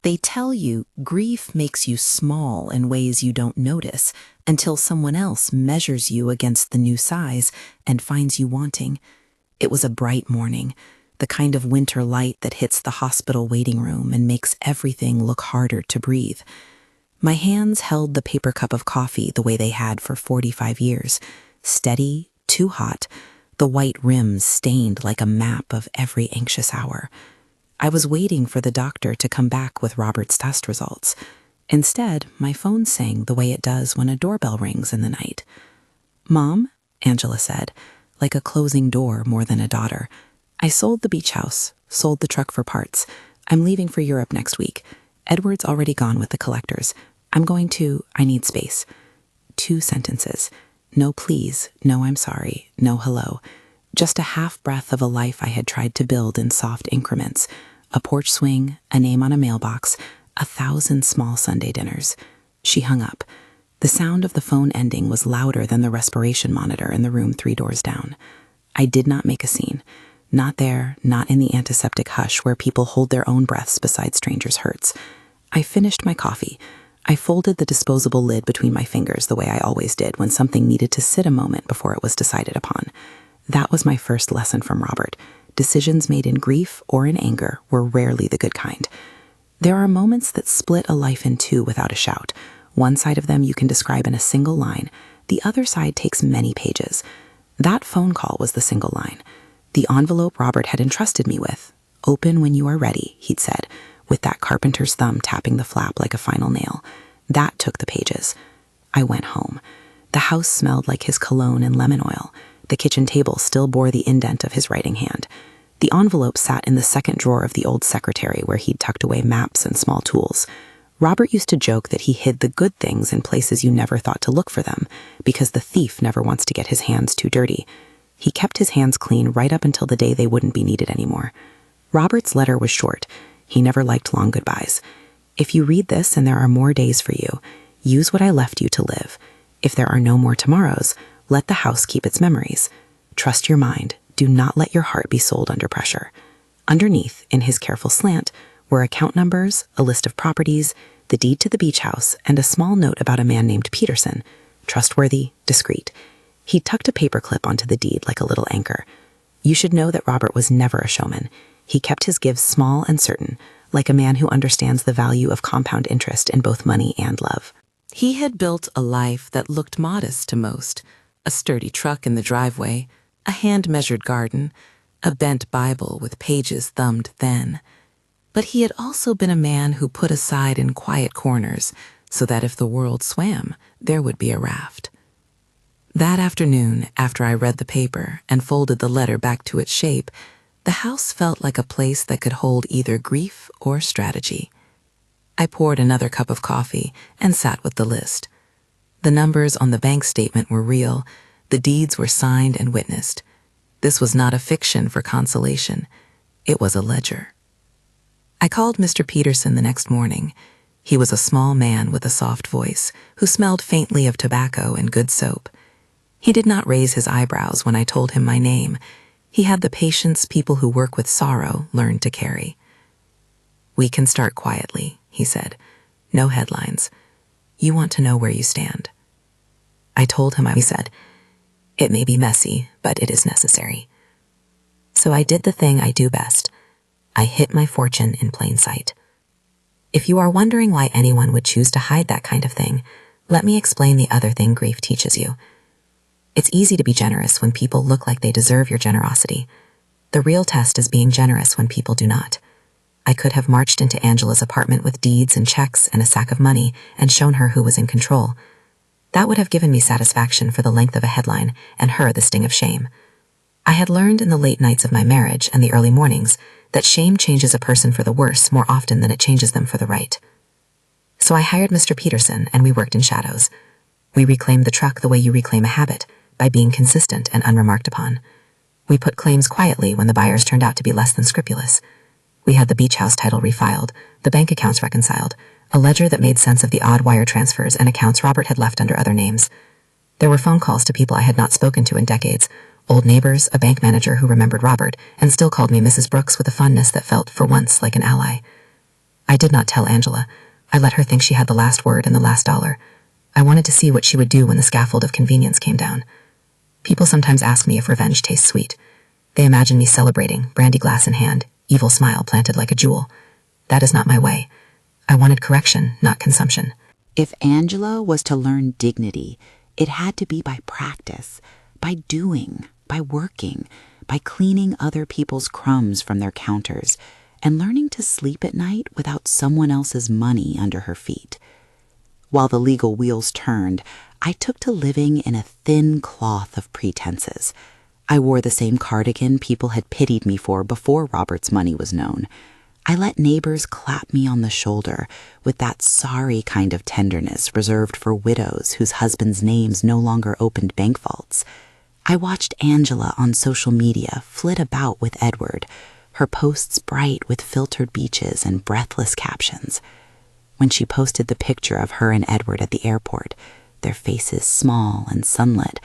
They tell you grief makes you small in ways you don't notice until someone else measures you against the new size and finds you wanting. It was a bright morning, the kind of winter light that hits the hospital waiting room and makes everything look harder to breathe. My hands held the paper cup of coffee the way they had for 45 years, steady, too hot, the white rims stained like a map of every anxious hour. I was waiting for the doctor to come back with Robert's test results. Instead, my phone sang the way it does when a doorbell rings in the night. "Mom," Angela said, like a closing door more than a daughter. "I sold the beach house, sold the truck for parts. I'm leaving for Europe next week. Edward's already gone with the collectors. I need space." 2 sentences. No please, no I'm sorry, no hello. Just a half breath of a life I had tried to build in soft increments. A porch swing, a name on a mailbox, 1,000 small Sunday dinners. She hung up. The sound of the phone ending was louder than the respiration monitor in the room 3 doors down. I did not make a scene. Not there, not in the antiseptic hush where people hold their own breaths beside strangers' hurts. I finished my coffee. I folded the disposable lid between my fingers the way I always did when something needed to sit a moment before it was decided upon. That was my first lesson from Robert. Decisions made in grief or in anger were rarely the good kind. There are moments that split a life in 2 without a shout. One side of them you can describe in a single line. The other side takes many pages. That phone call was the single line. The envelope Robert had entrusted me with. "Open when you are ready," he'd said, with that carpenter's thumb tapping the flap like a final nail. That took the pages. I went home. The house smelled like his cologne and lemon oil. The kitchen table still bore the indent of his writing hand. The envelope sat in the second drawer of the old secretary where he'd tucked away maps and small tools. Robert used to joke that he hid the good things in places you never thought to look for them, because the thief never wants to get his hands too dirty. He kept his hands clean right up until the day they wouldn't be needed anymore. Robert's letter was short. He never liked long goodbyes. "If you read this and there are more days for you, use what I left you to live. If there are no more tomorrows, let the house keep its memories. Trust your mind. Do not let your heart be sold under pressure." Underneath, in his careful slant, were account numbers, a list of properties, the deed to the beach house, and a small note about a man named Peterson. Trustworthy, discreet. He tucked a paperclip onto the deed like a little anchor. You should know that Robert was never a showman. He kept his gifts small and certain, like a man who understands the value of compound interest in both money and love. He had built a life that looked modest to most. A sturdy truck in the driveway, a hand-measured garden, a bent Bible with pages thumbed thin. But he had also been a man who put aside in quiet corners so that if the world swam, there would be a raft. That afternoon, after I read the paper and folded the letter back to its shape, the house felt like a place that could hold either grief or strategy. I poured another cup of coffee and sat with the list. The numbers on the bank statement were real. The deeds were signed and witnessed. This was not a fiction for consolation. It was a ledger. I called Mr. Peterson the next morning. He was a small man with a soft voice who smelled faintly of tobacco and good soap. He did not raise his eyebrows when I told him my name. He had the patience people who work with sorrow learn to carry. "We can start quietly," he said. "No headlines. You want to know where you stand." I told him, he said, "It may be messy, but it is necessary." So I did the thing I do best. I hid my fortune in plain sight. If you are wondering why anyone would choose to hide that kind of thing, let me explain the other thing grief teaches you. It's easy to be generous when people look like they deserve your generosity. The real test is being generous when people do not. I could have marched into Angela's apartment with deeds and checks and a sack of money and shown her who was in control. That would have given me satisfaction for the length of a headline and her the sting of shame. I had learned in the late nights of my marriage and the early mornings that shame changes a person for the worse more often than it changes them for the right. So I hired Mr. Peterson and we worked in shadows. We reclaimed the truck the way you reclaim a habit, by being consistent and unremarked upon. We put claims quietly when the buyers turned out to be less than scrupulous. We had the beach house title refiled, the bank accounts reconciled, a ledger that made sense of the odd wire transfers and accounts Robert had left under other names. There were phone calls to people I had not spoken to in decades, old neighbors, a bank manager who remembered Robert and still called me Mrs. Brooks with a fondness that felt, for once, like an ally. I did not tell Angela. I let her think she had the last word and the last dollar. I wanted to see what she would do when the scaffold of convenience came down. People sometimes ask me if revenge tastes sweet. They imagine me celebrating, brandy glass in hand, evil smile planted like a jewel. That is not my way. I wanted correction, not consumption. If Angela was to learn dignity, it had to be by practice, by doing, by working, by cleaning other people's crumbs from their counters, and learning to sleep at night without someone else's money under her feet. While the legal wheels turned, I took to living in a thin cloth of pretenses. I wore the same cardigan people had pitied me for before Robert's money was known. I let neighbors clap me on the shoulder with that sorry kind of tenderness reserved for widows whose husbands' names no longer opened bank vaults. I watched Angela on social media flit about with Edward, her posts bright with filtered beaches and breathless captions. When she posted the picture of her and Edward at the airport, their faces small and sunlit,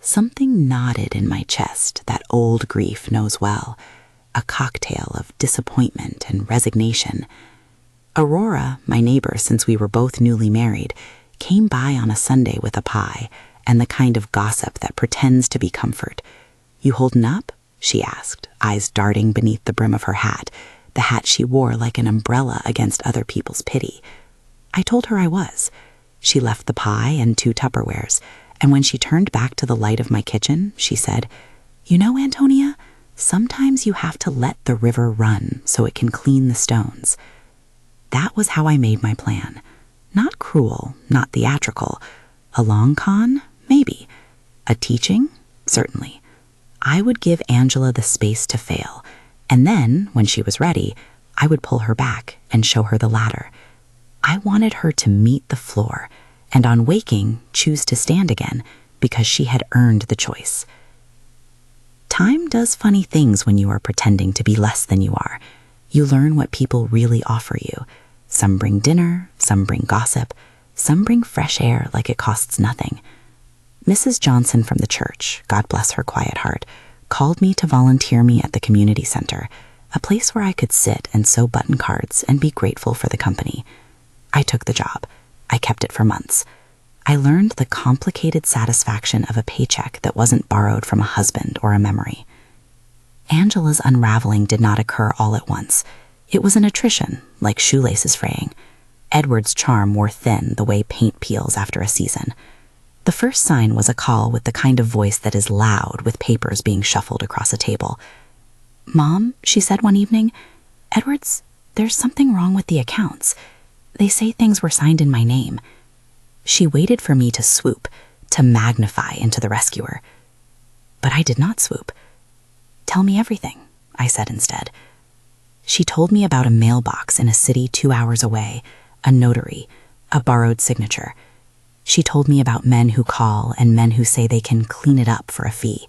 something nodded in my chest that old grief knows well, a cocktail of disappointment and resignation. Aurora, my neighbor since we were both newly married, came by on a Sunday with a pie and the kind of gossip that pretends to be comfort. "You holdin' up?" she asked, eyes darting beneath the brim of her hat, the hat she wore like an umbrella against other people's pity. I told her I was. She left the pie and 2 Tupperwares, and when she turned back to the light of my kitchen, she said, "You know, Antonia, sometimes you have to let the river run so it can clean the stones." That was how I made my plan. Not cruel, not theatrical. A long con? Maybe. A teaching? Certainly. I would give Angela the space to fail, and then, when she was ready, I would pull her back and show her the ladder. I wanted her to meet the floor, and on waking, choose to stand again, because she had earned the choice. Time does funny things when you are pretending to be less than you are. You learn what people really offer you. Some bring dinner, some bring gossip, some bring fresh air like it costs nothing. Mrs. Johnson from the church, God bless her quiet heart, called me to volunteer me at the community center, a place where I could sit and sew button cards and be grateful for the company. I took the job. I kept it for months. I learned the complicated satisfaction of a paycheck that wasn't borrowed from a husband or a memory. Angela's unraveling did not occur all at once. It was an attrition, like shoelaces fraying. Edward's charm wore thin the way paint peels after a season. The first sign was a call with the kind of voice that is loud with papers being shuffled across a table. "Mom," she said one evening, there's something wrong with the accounts. They say things were signed in my name." She waited for me to swoop, to magnify into the rescuer. But I did not swoop. "Tell me everything," I said instead. She told me about a mailbox in a city 2 hours away, a notary, a borrowed signature. She told me about men who call and men who say they can clean it up for a fee.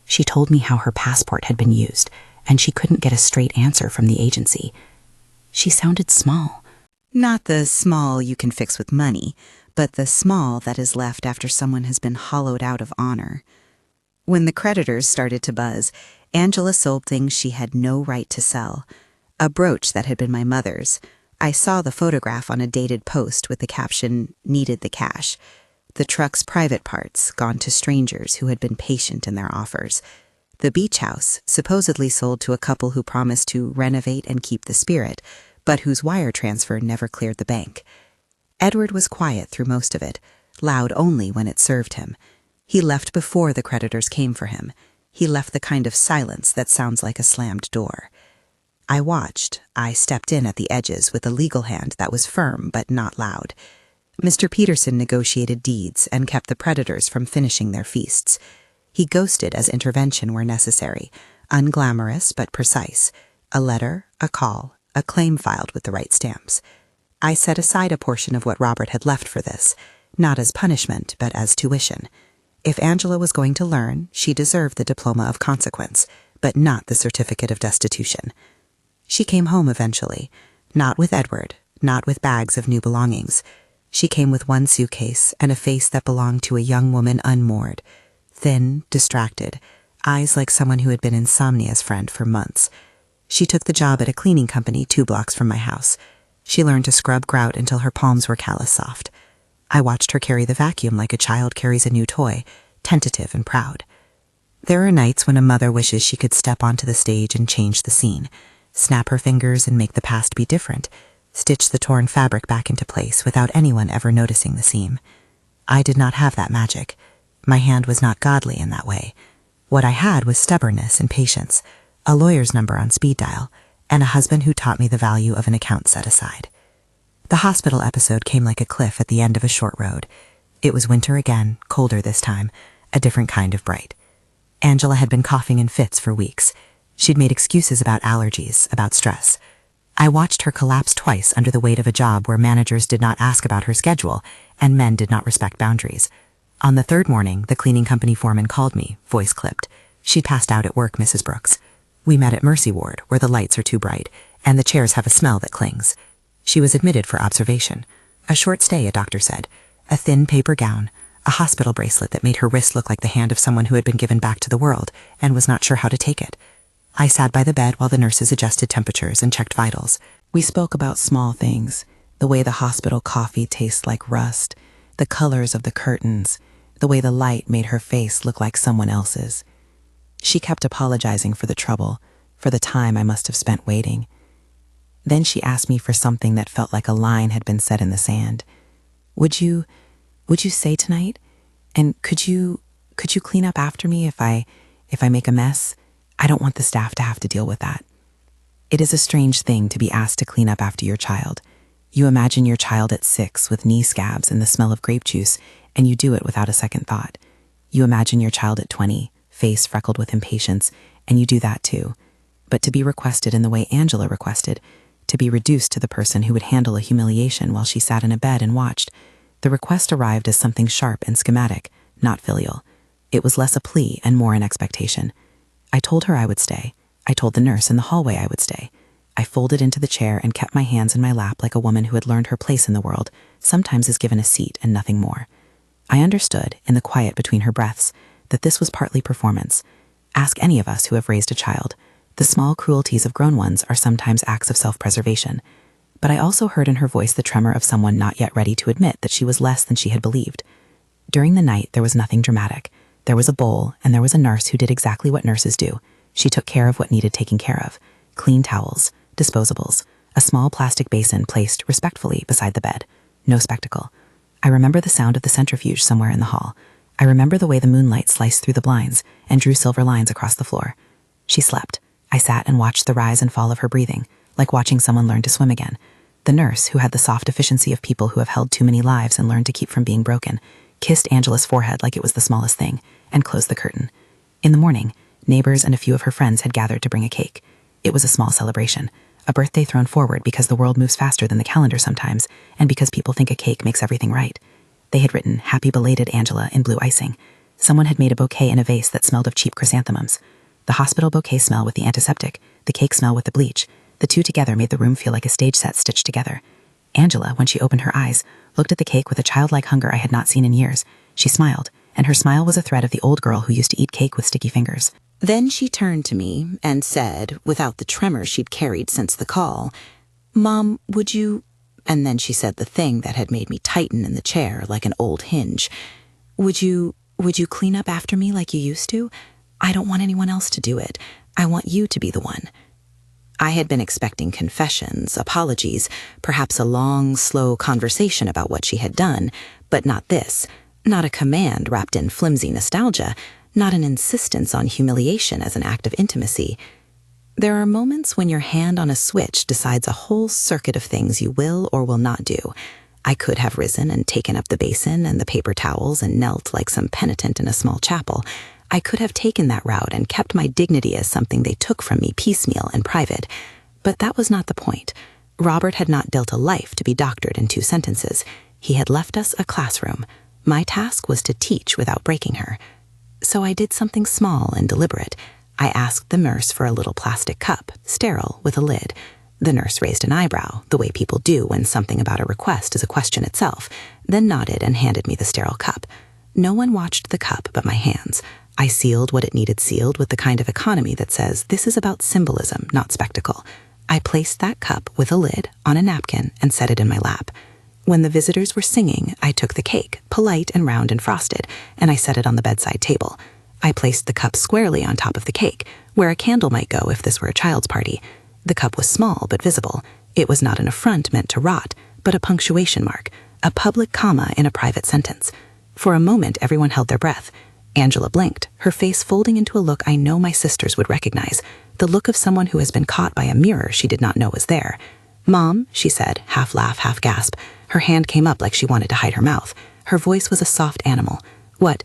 She told me how her passport had been used, and she couldn't get a straight answer from the agency. She sounded small. Not the small you can fix with money, but the small that is left after someone has been hollowed out of honor. When the creditors started to buzz, Angela sold things she had no right to sell. A brooch that had been my mother's. I saw the photograph on a dated post with the caption, "Needed the cash." The truck's private parts, gone to strangers who had been patient in their offers. The beach house, supposedly sold to a couple who promised to renovate and keep the spirit, but whose wire transfer never cleared the bank. Edward was quiet through most of it, loud only when it served him. He left before the creditors came for him. He left the kind of silence that sounds like a slammed door. I watched. I stepped in at the edges with a legal hand that was firm but not loud. Mr. Peterson negotiated deeds and kept the predators from finishing their feasts. He ghosted as intervention where necessary, unglamorous but precise. A letter, a call, a claim filed with the right stamps. I set aside a portion of what Robert had left for this, not as punishment but as tuition. If Angela was going to learn, she deserved the diploma of consequence, but not the certificate of destitution. She came home eventually, not with Edward, not with bags of new belongings. She came with one suitcase and a face that belonged to a young woman unmoored, thin, distracted, eyes like someone who had been insomnia's friend for months. She took the job at a cleaning company 2 blocks from my house. She learned to scrub grout until her palms were callus soft. I watched her carry the vacuum like a child carries a new toy, tentative and proud. There are nights when a mother wishes she could step onto the stage and change the scene, snap her fingers and make the past be different, stitch the torn fabric back into place without anyone ever noticing the seam. I did not have that magic. My hand was not godly in that way. What I had was stubbornness and patience, a lawyer's number on speed dial, and a husband who taught me the value of an account set aside. The hospital episode came like a cliff at the end of a short road. It was winter again, colder this time, a different kind of bright. Angela had been coughing in fits for weeks. She'd made excuses about allergies, about stress. I watched her collapse twice under the weight of a job where managers did not ask about her schedule and men did not respect boundaries. On the third morning, the cleaning company foreman called me, voice clipped. She'd passed out at work, Mrs. Brooks. We met at Mercy Ward, where the lights are too bright, and the chairs have a smell that clings. She was admitted for observation. A short stay, a doctor said. A thin paper gown, a hospital bracelet that made her wrist look like the hand of someone who had been given back to the world and was not sure how to take it. I sat by the bed while the nurses adjusted temperatures and checked vitals. We spoke about small things, the way the hospital coffee tastes like rust, the colors of the curtains, the way the light made her face look like someone else's. She kept apologizing for the trouble, for the time I must have spent waiting. Then she asked me for something that felt like a line had been set in the sand. Would you say tonight? And could you clean up after me if I make a mess? I don't want the staff to have to deal with that. It is a strange thing to be asked to clean up after your child. You imagine your child at 6 with knee scabs and the smell of grape juice, and you do it without a second thought. You imagine your child at 20, face freckled with impatience, and you do that too. But to be requested in the way Angela requested, to be reduced to the person who would handle a humiliation while she sat in a bed and watched, the request arrived as something sharp and schematic, not filial. It was less a plea and more an expectation. I told her I would stay. I told the nurse in the hallway I would stay. I folded into the chair and kept my hands in my lap like a woman who had learned her place in the world, sometimes is given a seat and nothing more. I understood, in the quiet between her breaths, that this was partly performance. Ask any of us who have raised a child. The small cruelties of grown ones are sometimes acts of self-preservation. But I also heard in her voice the tremor of someone not yet ready to admit that she was less than she had believed. During the night, there was nothing dramatic. There was a bowl, and there was a nurse who did exactly what nurses do. She took care of what needed taking care of. Clean towels, disposables, a small plastic basin placed respectfully beside the bed. No spectacle. I remember the sound of the centrifuge somewhere in the hall. I remember the way the moonlight sliced through the blinds and drew silver lines across the floor. She slept. I sat and watched the rise and fall of her breathing, like watching someone learn to swim again. The nurse, who had the soft efficiency of people who have held too many lives and learned to keep from being broken, kissed Angela's forehead like it was the smallest thing, and closed the curtain. In the morning, neighbors and a few of her friends had gathered to bring a cake. It was a small celebration, a birthday thrown forward because the world moves faster than the calendar sometimes, and because people think a cake makes everything right. They had written, "Happy belated Angela" in blue icing. Someone had made a bouquet in a vase that smelled of cheap chrysanthemums. The hospital bouquet smell with the antiseptic, the cake smell with the bleach. The two together made the room feel like a stage set stitched together. Angela, when she opened her eyes, looked at the cake with a childlike hunger I had not seen in years. She smiled, and her smile was a thread of the old girl who used to eat cake with sticky fingers. Then she turned to me and said, without the tremor she'd carried since the call, "Mom, would you—" And then she said the thing that had made me tighten in the chair like an old hinge. Would you clean up after me like you used to? I don't want anyone else to do it. I want you to be the one." I had been expecting confessions, apologies, perhaps a long, slow conversation about what she had done, but not this. Not a command wrapped in flimsy nostalgia, not an insistence on humiliation as an act of intimacy. There are moments when your hand on a switch decides a whole circuit of things you will or will not do. I could have risen and taken up the basin and the paper towels and knelt like some penitent in a small chapel. I could have taken that route and kept my dignity as something they took from me piecemeal and private. But that was not the point. Robert had not dealt a life to be doctored in 2 sentences. He had left us a classroom. My task was to teach without breaking her. So I did something small and deliberate. I asked the nurse for a little plastic cup, sterile, with a lid. The nurse raised an eyebrow, the way people do when something about a request is a question itself, then nodded and handed me the sterile cup. No one watched the cup but my hands. I sealed what it needed sealed with the kind of economy that says, this is about symbolism, not spectacle. I placed that cup with a lid on a napkin and set it in my lap. When the visitors were singing, I took the cake, polite and round and frosted, and I set it on the bedside table. I placed the cup squarely on top of the cake, where a candle might go if this were a child's party. The cup was small but visible. It was not an affront meant to rot, but a punctuation mark, a public comma in a private sentence. For a moment, everyone held their breath. Angela blinked, her face folding into a look I know my sisters would recognize, the look of someone who has been caught by a mirror she did not know was there. "Mom," she said, half laugh, half gasp. Her hand came up like she wanted to hide her mouth. Her voice was a soft animal. "What?"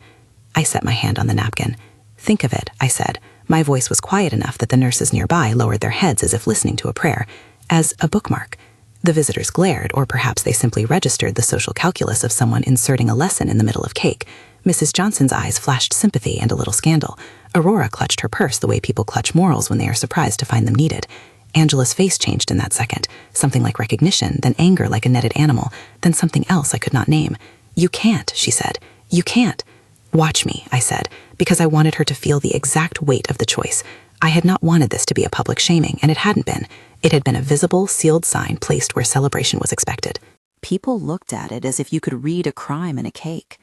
I set my hand on the napkin. "Think of it," I said. My voice was quiet enough that the nurses nearby lowered their heads as if listening to a prayer, as a bookmark. The visitors glared, or perhaps they simply registered the social calculus of someone inserting a lesson in the middle of cake. Mrs. Johnson's eyes flashed sympathy and a little scandal. Aurora clutched her purse the way people clutch morals when they are surprised to find them needed. Angela's face changed in that second, something like recognition, then anger like a netted animal, then something else I could not name. "You can't," she said. "You can't." "Watch me," I said, because I wanted her to feel the exact weight of the choice. I had not wanted this to be a public shaming, and it hadn't been. It had been a visible, sealed sign placed where celebration was expected. People looked at it as if you could read a crime in a cake.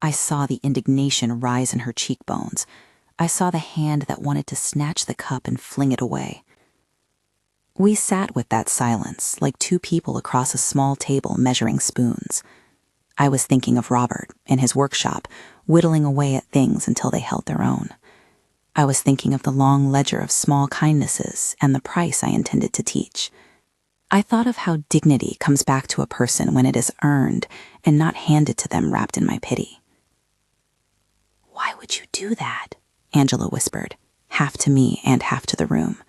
I saw the indignation rise in her cheekbones. I saw the hand that wanted to snatch the cup and fling it away. We sat with that silence, like two people across a small table measuring spoons. I was thinking of Robert, in his workshop, whittling away at things until they held their own. I was thinking of the long ledger of small kindnesses and the price I intended to teach. I thought of how dignity comes back to a person when it is earned and not handed to them wrapped in my pity. "Why would you do that?" Angela whispered, half to me and half to the room.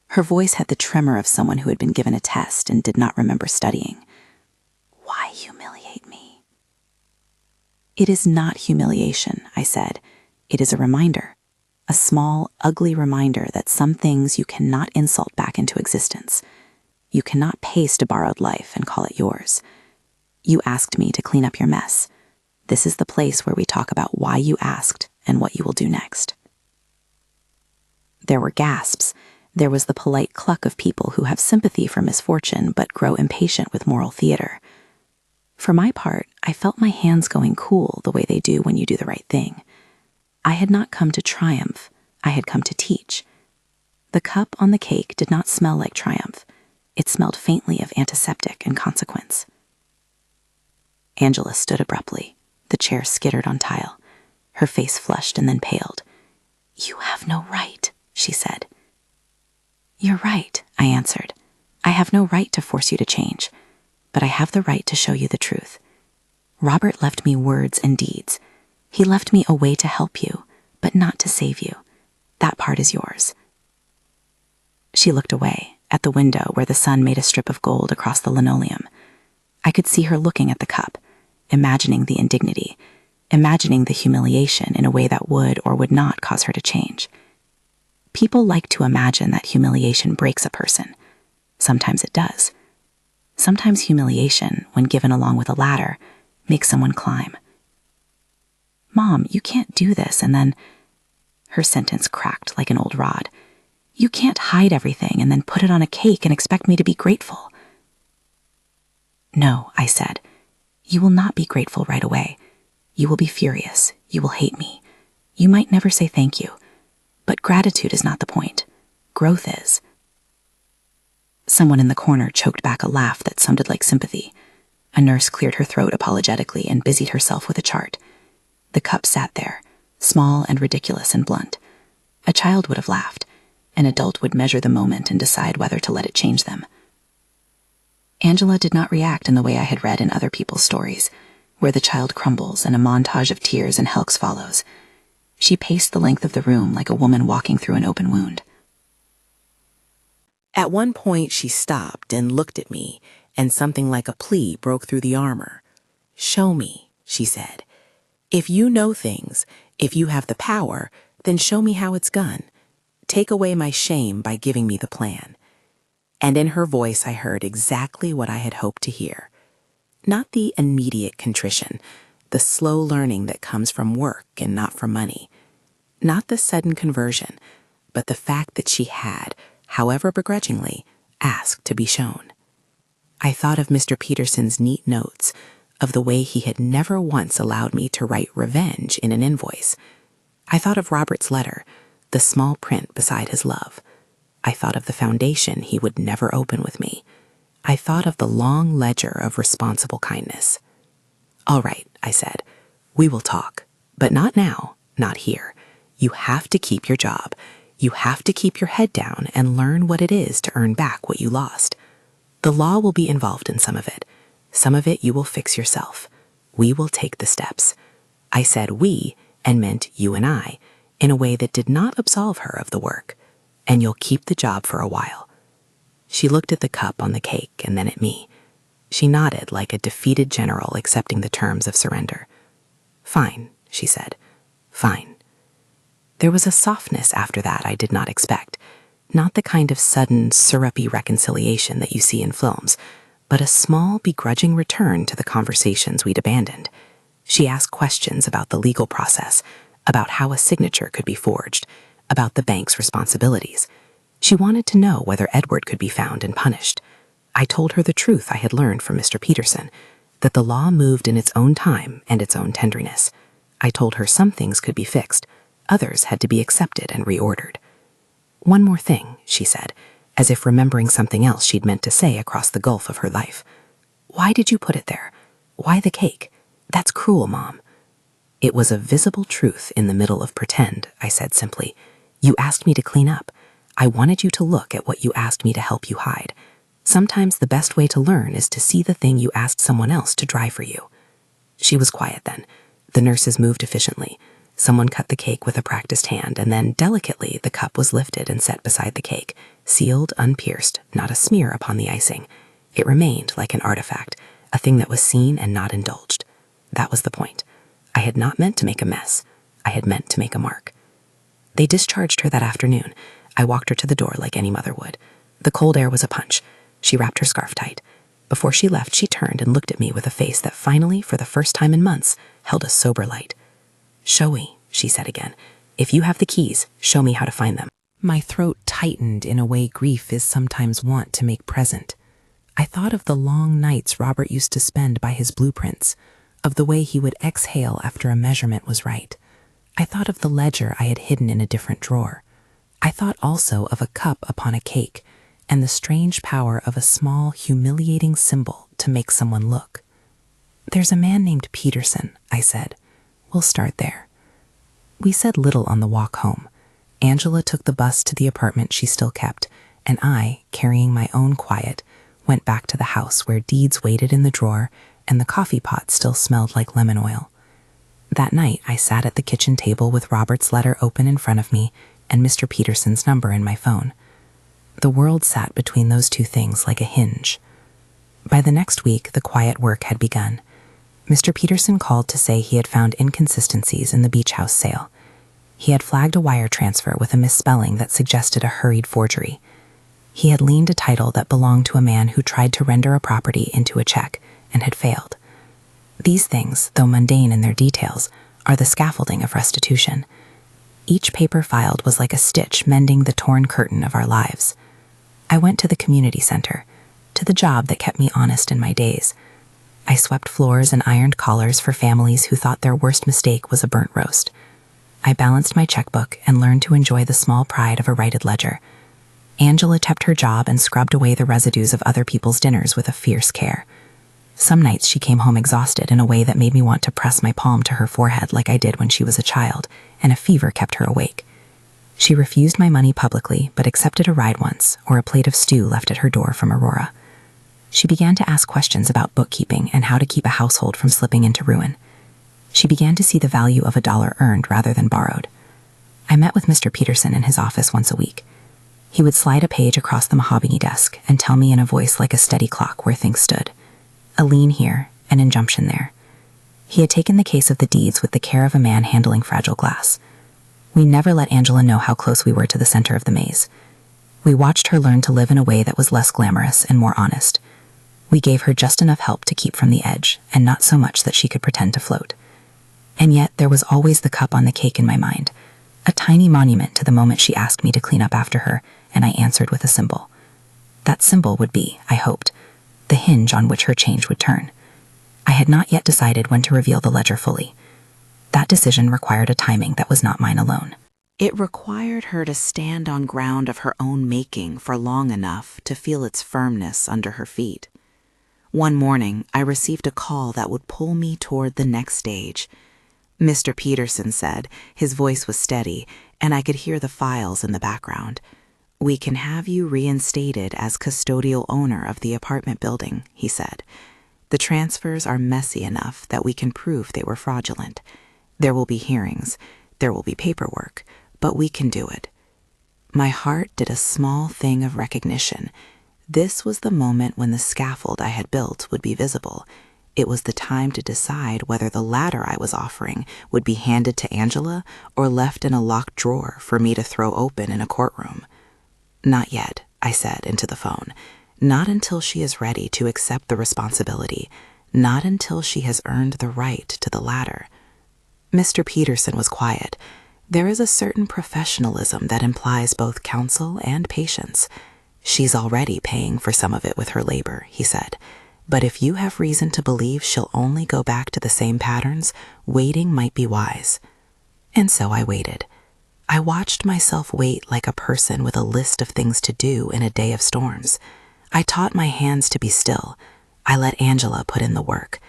Her voice had the tremor of someone who had been given a test and did not remember studying. "Why humiliate me?" "It is not humiliation," I said. "It is a reminder, a small, ugly reminder that some things you cannot insult back into existence. You cannot paste a borrowed life and call it yours. You asked me to clean up your mess. This is the place where we talk about why you asked and what you will do next." There were gasps. There was the polite cluck of people who have sympathy for misfortune but grow impatient with moral theater. For my part, I felt my hands going cool the way they do when you do the right thing. I had not come to triumph. I had come to teach. The cup on the cake did not smell like triumph. It smelled faintly of antiseptic and consequence. Angela stood abruptly. The chair skittered on tile. Her face flushed and then paled. "You have no right," she said. "You're right," I answered. "I have no right to force you to change, but I have the right to show you the truth. Robert left me words and deeds. He left me a way to help you, but not to save you. That part is yours." She looked away, at the window where the sun made a strip of gold across the linoleum. I could see her looking at the cup, imagining the indignity, imagining the humiliation in a way that would or would not cause her to change. People like to imagine that humiliation breaks a person. Sometimes it does. Sometimes humiliation, when given along with a ladder, makes someone climb. "Mom, you can't do this," and then... Her sentence cracked like an old rod. "You can't hide everything and then put it on a cake and expect me to be grateful." "No," I said. "You will not be grateful right away. You will be furious. You will hate me. You might never say thank you. But gratitude is not the point. Growth is." Someone in the corner choked back a laugh that sounded like sympathy. A nurse cleared her throat apologetically and busied herself with a chart. The cup sat there, small and ridiculous and blunt. A child would have laughed. An adult would measure the moment and decide whether to let it change them. Angela did not react in the way I had read in other people's stories, where the child crumbles and a montage of tears and helks follows. She paced the length of the room like a woman walking through an open wound. At one point, she stopped and looked at me, and something like a plea broke through the armor. "Show me," she said. "If you know things, if you have the power, then show me how it's done. Take away my shame by giving me the plan." And in her voice I heard exactly what I had hoped to hear. Not the immediate contrition, the slow learning that comes from work and not from money. Not the sudden conversion, but the fact that she had, however begrudgingly, ask to be shown. I thought of Mr. Peterson's neat notes, of the way he had never once allowed me to write revenge in an invoice. I thought of Robert's letter, the small print beside his love. I thought of the foundation he would never open with me. I thought of the long ledger of responsible kindness. "All right," I said, "we will talk, but not now, not here. You have to keep your job. You have to keep your head down and learn what it is to earn back what you lost. The law will be involved in some of it. Some of it you will fix yourself. We will take the steps." I said we and meant you and I, in a way that did not absolve her of the work. "And you'll keep the job for a while." She looked at the cup on the cake and then at me. She nodded like a defeated general accepting the terms of surrender. "Fine," she said. "Fine." There was a softness after that I did not expect. Not the kind of sudden, syrupy reconciliation that you see in films, but a small, begrudging return to the conversations we'd abandoned. She asked questions about the legal process, about how a signature could be forged, about the bank's responsibilities. She wanted to know whether Edward could be found and punished. I told her the truth I had learned from Mr. Peterson, that the law moved in its own time and its own tenderness. I told her some things could be fixed, others had to be accepted and reordered. "One more thing," she said, as if remembering something else she'd meant to say across the gulf of her life. "Why did you put it there? Why the cake? That's cruel, Mom." "It was a visible truth in the middle of pretend," I said simply. "You asked me to clean up. I wanted you to look at what you asked me to help you hide. Sometimes the best way to learn is to see the thing you asked someone else to dry for you." She was quiet then. The nurses moved efficiently. Someone cut the cake with a practiced hand, and then, delicately, the cup was lifted and set beside the cake, sealed, unpierced, not a smear upon the icing. It remained like an artifact, a thing that was seen and not indulged. That was the point. I had not meant to make a mess. I had meant to make a mark. They discharged her that afternoon. I walked her to the door like any mother would. The cold air was a punch. She wrapped her scarf tight. Before she left, she turned and looked at me with a face that finally, for the first time in months, held a sober light. "Showy," she said again. "If you have the keys, show me how to find them." My throat tightened in a way grief is sometimes wont to make present. I thought of the long nights Robert used to spend by his blueprints, of the way he would exhale after a measurement was right. I thought of the ledger I had hidden in a different drawer. I thought also of a cup upon a cake, and the strange power of a small, humiliating symbol to make someone look. "There's a man named Peterson," I said. "We'll start there." We said little on the walk home. Angela took the bus to the apartment she still kept, and I, carrying my own quiet, went back to the house where deeds waited in the drawer and the coffee pot still smelled like lemon oil. That night, I sat at the kitchen table with Robert's letter open in front of me and Mr. Peterson's number in my phone. The world sat between those two things like a hinge. By the next week, the quiet work had begun. Mr. Peterson called to say he had found inconsistencies in the beach house sale. He had flagged a wire transfer with a misspelling that suggested a hurried forgery. He had liened a title that belonged to a man who tried to render a property into a check and had failed. These things, though mundane in their details, are the scaffolding of restitution. Each paper filed was like a stitch mending the torn curtain of our lives. I went to the community center, to the job that kept me honest in my days. I swept floors and ironed collars for families who thought their worst mistake was a burnt roast. I balanced my checkbook and learned to enjoy the small pride of a righted ledger. Angela kept her job and scrubbed away the residues of other people's dinners with a fierce care. Some nights she came home exhausted in a way that made me want to press my palm to her forehead like I did when she was a child, and a fever kept her awake. She refused my money publicly, but accepted a ride once, or a plate of stew left at her door from Aurora. She began to ask questions about bookkeeping and how to keep a household from slipping into ruin. She began to see the value of a dollar earned rather than borrowed. I met with Mr. Peterson in his office once a week. He would slide a page across the mahogany desk and tell me in a voice like a steady clock where things stood. A lien here, an injunction there. He had taken the case of the deeds with the care of a man handling fragile glass. We never let Angela know how close we were to the center of the maze. We watched her learn to live in a way that was less glamorous and more honest. We gave her just enough help to keep from the edge, and not so much that she could pretend to float. And yet there was always the cup on the cake in my mind, a tiny monument to the moment she asked me to clean up after her, and I answered with a symbol. That symbol would be, I hoped, the hinge on which her change would turn. I had not yet decided when to reveal the ledger fully. That decision required a timing that was not mine alone. It required her to stand on ground of her own making for long enough to feel its firmness under her feet. One morning, I received a call that would pull me toward the next stage. Mr. Peterson said, his voice was steady, and I could hear the files in the background. "We can have you reinstated as custodial owner of the apartment building," he said. "The transfers are messy enough that we can prove they were fraudulent. There will be hearings, there will be paperwork, but we can do it." My heart did a small thing of recognition. This was the moment when the scaffold I had built would be visible. It was the time to decide whether the ladder I was offering would be handed to Angela or left in a locked drawer for me to throw open in a courtroom. "Not yet," I said into the phone. "Not until she is ready to accept the responsibility. Not until she has earned the right to the ladder." Mr. Peterson was quiet. There is a certain professionalism that implies both counsel and patience. "She's already paying for some of it with her labor," he said. "But if you have reason to believe she'll only go back to the same patterns, waiting might be wise." And so I waited. I watched myself wait like a person with a list of things to do in a day of storms. I taught my hands to be still. I let Angela put in the work.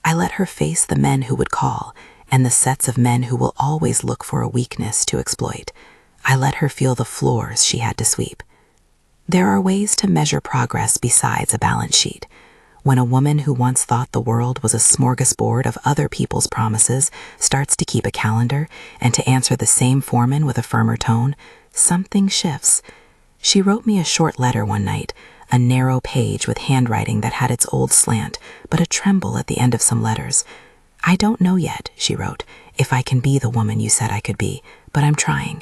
I let her face the men who would call, and the sets of men who will always look for a weakness to exploit. I let her feel the floors she had to sweep. There are ways to measure progress besides a balance sheet. When a woman who once thought the world was a smorgasbord of other people's promises starts to keep a calendar and to answer the same foreman with a firmer tone, something shifts. She wrote me a short letter one night, a narrow page with handwriting that had its old slant, but a tremble at the end of some letters. "I don't know yet," she wrote, "if I can be the woman you said I could be, but I'm trying.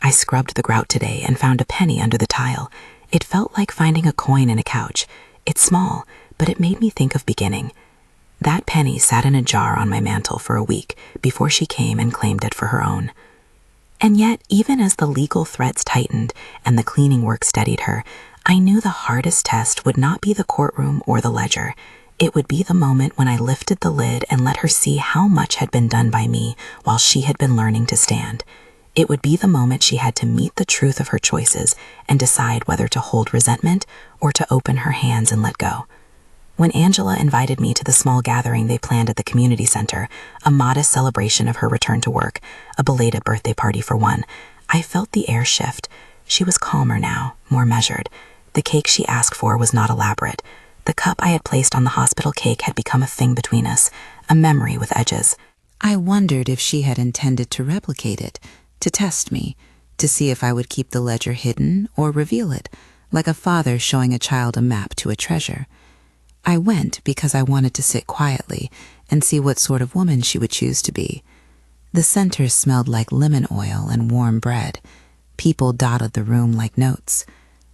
I scrubbed the grout today and found a penny under the tile. It felt like finding a coin in a couch. It's small, but it made me think of beginning." That penny sat in a jar on my mantel for a week before she came and claimed it for her own. And yet, even as the legal threats tightened and the cleaning work steadied her, I knew the hardest test would not be the courtroom or the ledger. It would be the moment when I lifted the lid and let her see how much had been done by me while she had been learning to stand. It would be the moment she had to meet the truth of her choices and decide whether to hold resentment or to open her hands and let go. When Angela invited me to the small gathering they planned at the community center, a modest celebration of her return to work, a belated birthday party for one, I felt the air shift. She was calmer now, more measured. The cake she asked for was not elaborate. The cup I had placed on the hospital cake had become a thing between us, a memory with edges. I wondered if she had intended to replicate it, to test me, to see if I would keep the ledger hidden or reveal it, like a father showing a child a map to a treasure. I went because I wanted to sit quietly and see what sort of woman she would choose to be. The center smelled like lemon oil and warm bread. People dotted the room like notes.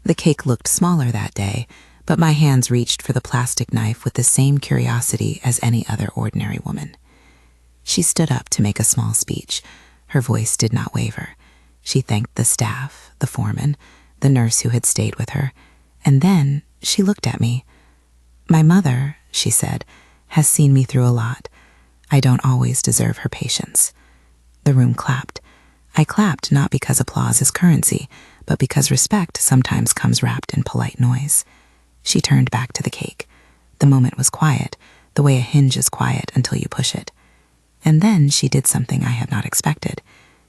The cake looked smaller that day, but my hands reached for the plastic knife with the same curiosity as any other ordinary woman. She stood up to make a small speech. Her voice did not waver. She thanked the staff, the foreman, the nurse who had stayed with her, and then she looked at me. "My mother," she said, "has seen me through a lot. I don't always deserve her patience." The room clapped. I clapped not because applause is currency, but because respect sometimes comes wrapped in polite noise. She turned back to the cake. The moment was quiet, the way a hinge is quiet until you push it. And then she did something I had not expected.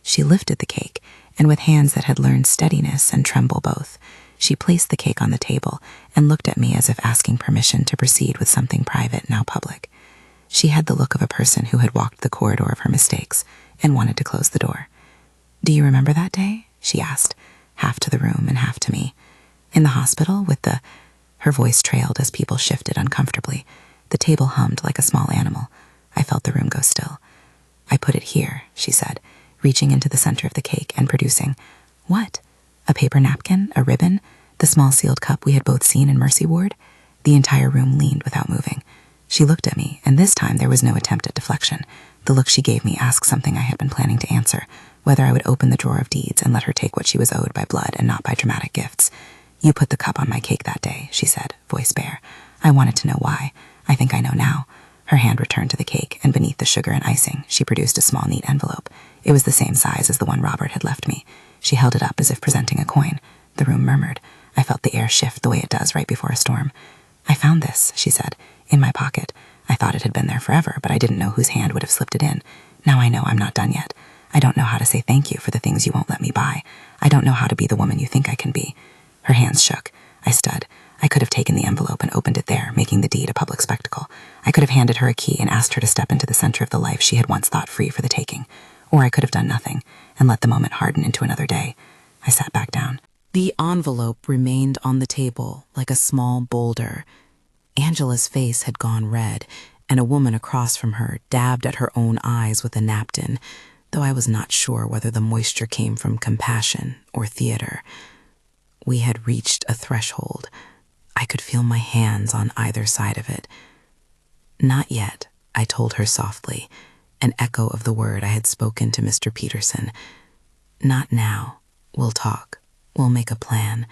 She lifted the cake, and with hands that had learned steadiness and tremble both, she placed the cake on the table and looked at me as if asking permission to proceed with something private, now public. She had the look of a person who had walked the corridor of her mistakes and wanted to close the door. "Do you remember that day?" she asked, half to the room and half to me. "In the hospital with the—" Her voice trailed as people shifted uncomfortably. The table hummed like a small animal. I felt the room go still. "I put it here," she said, reaching into the center of the cake and producing— "What? A paper napkin? A ribbon? The small sealed cup we had both seen in Mercy Ward?" The entire room leaned without moving. She looked at me, and this time there was no attempt at deflection. The look she gave me asked something I had been planning to answer, whether I would open the drawer of deeds and let her take what she was owed by blood and not by dramatic gifts. "You put the cup on my cake that day," she said, voice bare. "I wanted to know why. I think I know now." Her hand returned to the cake, and beneath the sugar and icing, she produced a small, neat envelope. It was the same size as the one Robert had left me. She held it up as if presenting a coin. The room murmured. I felt the air shift the way it does right before a storm. "I found this," she said, "in my pocket. I thought it had been there forever, but I didn't know whose hand would have slipped it in. Now I know I'm not done yet. I don't know how to say thank you for the things you won't let me buy. I don't know how to be the woman you think I can be." Her hands shook. I stood. I could have taken the envelope and opened it there, making the deed a public spectacle. I could have handed her a key and asked her to step into the center of the life she had once thought free for the taking. Or I could have done nothing and let the moment harden into another day. I sat back down. The envelope remained on the table like a small boulder. Angela's face had gone red, and a woman across from her dabbed at her own eyes with a napkin, though I was not sure whether the moisture came from compassion or theater. We had reached a threshold. I could feel my hands on either side of it. "Not yet," I told her softly, an echo of the word I had spoken to Mr. Peterson. "Not now. We'll talk. We'll make a plan.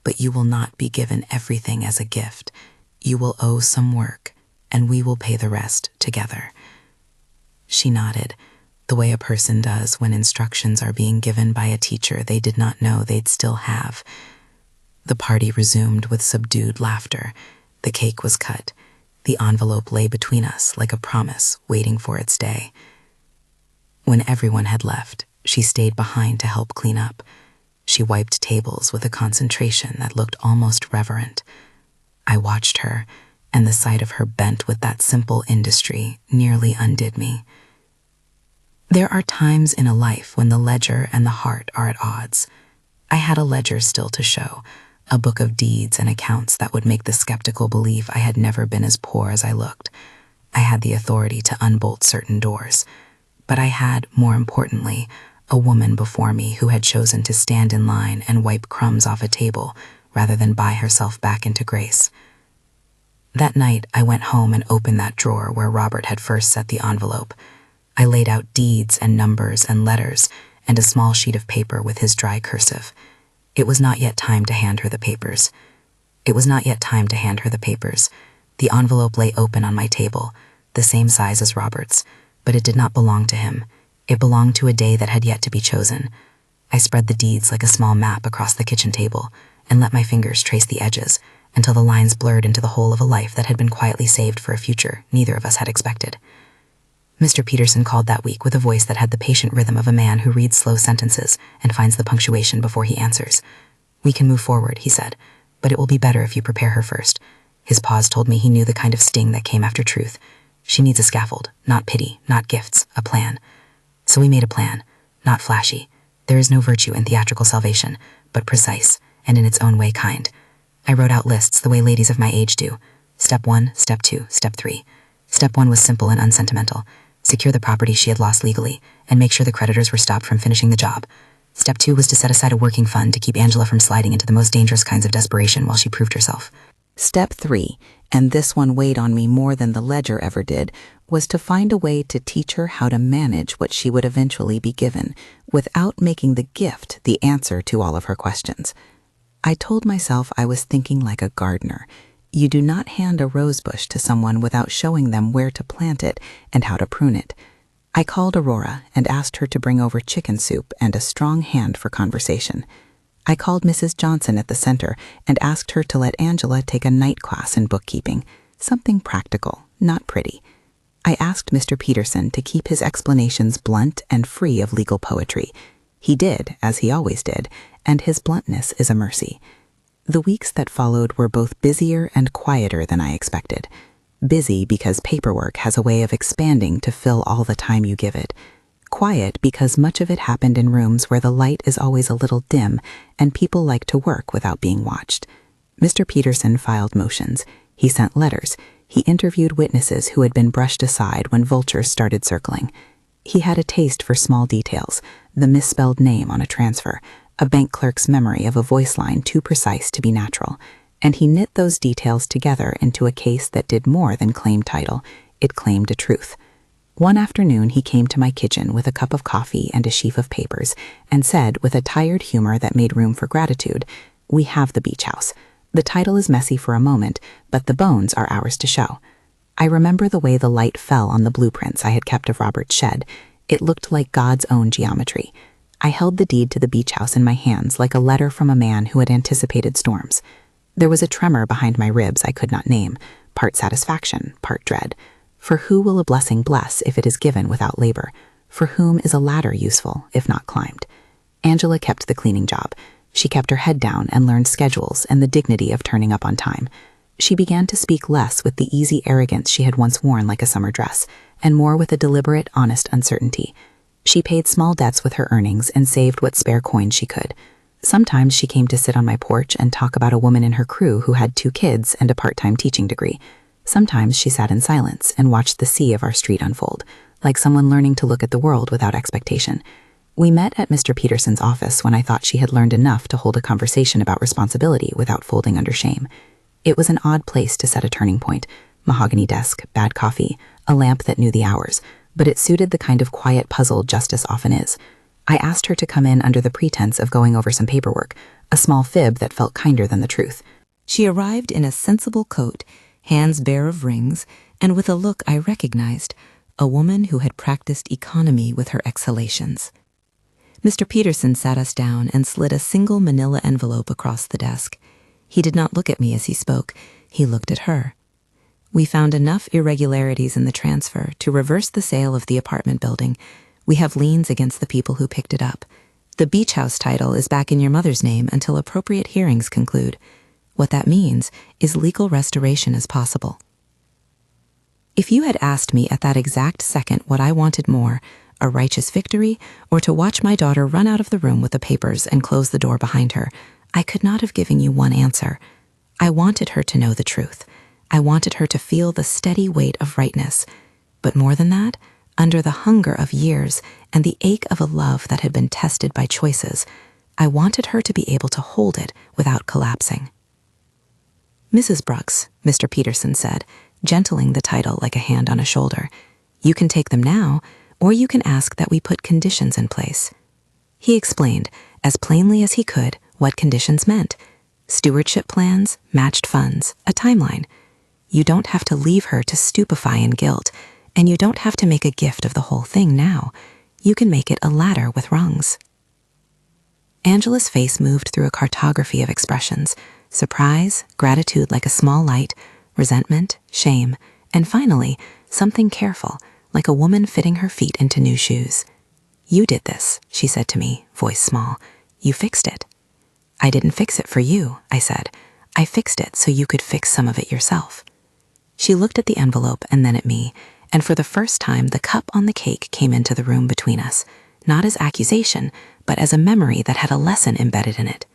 But you will not be given everything as a gift. You will owe some work, and we will pay the rest together." She nodded, the way a person does when instructions are being given by a teacher they did not know they'd still have. The party resumed with subdued laughter. The cake was cut. The envelope lay between us like a promise waiting for its day. When everyone had left, she stayed behind to help clean up. She wiped tables with a concentration that looked almost reverent. I watched her, and the sight of her bent with that simple industry nearly undid me. There are times in a life when the ledger and the heart are at odds. I had a ledger still to show, a book of deeds and accounts that would make the skeptical believe I had never been as poor as I looked. I had the authority to unbolt certain doors. But I had, more importantly, a woman before me who had chosen to stand in line and wipe crumbs off a table rather than buy herself back into grace. That night, I went home and opened that drawer where Robert had first set the envelope. I laid out deeds and numbers and letters and a small sheet of paper with his dry cursive. It was not yet time to hand her the papers. The envelope lay open on my table, the same size as Robert's, but it did not belong to him. It belonged to a day that had yet to be chosen. I spread the deeds like a small map across the kitchen table and let my fingers trace the edges until the lines blurred into the whole of a life that had been quietly saved for a future neither of us had expected. Mr. Peterson called that week with a voice that had the patient rhythm of a man who reads slow sentences and finds the punctuation before he answers. "We can move forward," he said, "but it will be better if you prepare her first." His pause told me he knew the kind of sting that came after truth. She needs a scaffold, not pity, not gifts, a plan. So we made a plan, not flashy. There is no virtue in theatrical salvation, but precise, and in its own way kind. I wrote out lists the way ladies of my age do. Step 1, Step 2, Step 3. Step 1 was simple and unsentimental. Secure the property she had lost legally, and make sure the creditors were stopped from finishing the job. Step 2 was to set aside a working fund to keep Angela from sliding into the most dangerous kinds of desperation while she proved herself. Step 3, and this one weighed on me more than the ledger ever did, was to find a way to teach her how to manage what she would eventually be given, without making the gift the answer to all of her questions. I told myself I was thinking like a gardener. You do not hand a rosebush to someone without showing them where to plant it and how to prune it. I called Aurora and asked her to bring over chicken soup and a strong hand for conversation. I called Mrs. Johnson at the center and asked her to let Angela take a night class in bookkeeping, something practical, not pretty. I asked Mr. Peterson to keep his explanations blunt and free of legal poetry. He did, as he always did, and his bluntness is a mercy. The weeks that followed were both busier and quieter than I expected. Busy because paperwork has a way of expanding to fill all the time you give it. Quiet because much of it happened in rooms where the light is always a little dim and people like to work without being watched. Mr. Peterson filed motions. He sent letters. He interviewed witnesses who had been brushed aside when vultures started circling. He had a taste for small details, the misspelled name on a transfer, a bank clerk's memory of a voice line too precise to be natural, and he knit those details together into a case that did more than claim title. It claimed a truth. One afternoon he came to my kitchen with a cup of coffee and a sheaf of papers and said, with a tired humor that made room for gratitude, We have the beach house. The title is messy for a moment, but the bones are ours to show. I remember the way the light fell on the blueprints I had kept of Robert's shed. It looked like God's own geometry. I held the deed to the beach house in my hands like a letter from a man who had anticipated storms. There was a tremor behind my ribs I could not name, part satisfaction, part dread. For who will a blessing bless if it is given without labor? For whom is a ladder useful, if not climbed? Angela kept the cleaning job. She kept her head down and learned schedules and the dignity of turning up on time. She began to speak less with the easy arrogance she had once worn like a summer dress, and more with a deliberate, honest uncertainty. She paid small debts with her earnings and saved what spare coin she could. Sometimes she came to sit on my porch and talk about a woman in her crew who had 2 kids and a part-time teaching degree. Sometimes she sat in silence and watched the sea of our street unfold, like someone learning to look at the world without expectation. We met at Mr. Peterson's office when I thought she had learned enough to hold a conversation about responsibility without folding under shame. It was an odd place to set a turning point. Mahogany desk, bad coffee, a lamp that knew the hours, but it suited the kind of quiet puzzle justice often is. I asked her to come in under the pretense of going over some paperwork, a small fib that felt kinder than the truth. She arrived in a sensible coat, hands bare of rings, and with a look I recognized, a woman who had practiced economy with her exhalations. Mr. Peterson sat us down and slid a single manila envelope across the desk. He did not look at me as he spoke. He looked at her. We found enough irregularities in the transfer to reverse the sale of the apartment building. We have liens against the people who picked it up. The beach house title is back in your mother's name until appropriate hearings conclude. What that means is legal restoration is possible. If you had asked me at that exact second what I wanted more, a righteous victory, or to watch my daughter run out of the room with the papers and close the door behind her, I could not have given you one answer. I wanted her to know the truth. I wanted her to feel the steady weight of rightness. But more than that, under the hunger of years and the ache of a love that had been tested by choices, I wanted her to be able to hold it without collapsing. Mrs. Brooks, Mr. Peterson said, gentling the title like a hand on a shoulder, you can take them now, or you can ask that we put conditions in place. He explained, as plainly as he could, what conditions meant. Stewardship plans, matched funds, a timeline. You don't have to leave her to stupefy in guilt, and you don't have to make a gift of the whole thing now. You can make it a ladder with rungs. Angela's face moved through a cartography of expressions: surprise, gratitude like a small light, resentment, shame, and finally, something careful, like a woman fitting her feet into new shoes. You did this, she said to me, voice small. You fixed it. I didn't fix it for you, I said. I fixed it so you could fix some of it yourself. She looked at the envelope and then at me, and for the first time the cup on the cake came into the room between us, not as accusation, but as a memory that had a lesson embedded in it.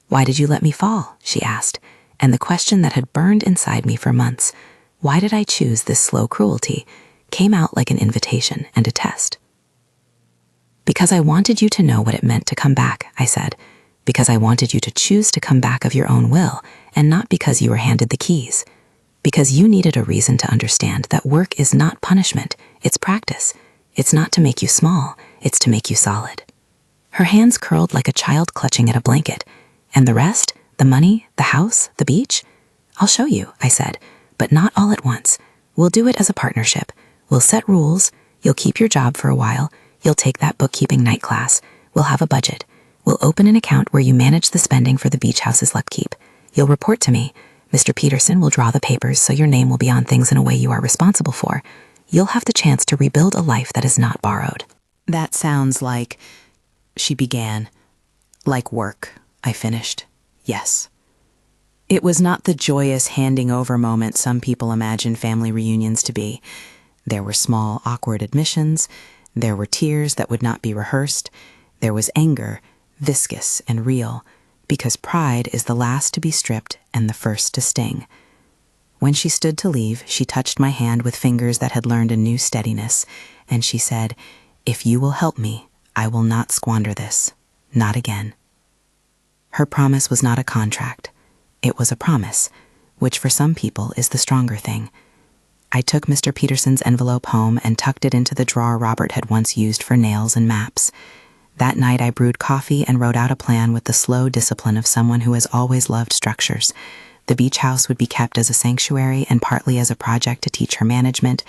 Why did you let me fall? She asked, and the question that had burned inside me for months, why did I choose this slow cruelty, came out like an invitation and a test. Because I wanted you to know what it meant to come back, I said, because I wanted you to choose to come back of your own will, and not because you were handed the keys. Because you needed a reason to understand that work is not punishment, it's practice. It's not to make you small, it's to make you solid. Her hands curled like a child clutching at a blanket. And the rest, the money, the house, the beach? I'll show you, I said, but not all at once. We'll do it as a partnership. We'll set rules. You'll keep your job for a while. You'll take that bookkeeping night class. We'll have a budget. We'll open an account where you manage the spending for the beach house's upkeep. You'll report to me. Mr. Peterson will draw the papers so your name will be on things in a way you are responsible for. You'll have the chance to rebuild a life that is not borrowed. That sounds like, she began. Like work, I finished. Yes. It was not the joyous handing over moment some people imagine family reunions to be. There were small, awkward admissions. There were tears that would not be rehearsed. There was anger, viscous and real, because pride is the last to be stripped and the first to sting. When she stood to leave, she touched my hand with fingers that had learned a new steadiness, and she said, "If you will help me, I will not squander this. Not again." Her promise was not a contract. It was a promise, which for some people is the stronger thing. I took Mr. Peterson's envelope home and tucked it into the drawer Robert had once used for nails and maps. That night I brewed coffee and wrote out a plan with the slow discipline of someone who has always loved structures. The beach house would be kept as a sanctuary and partly as a project to teach her management.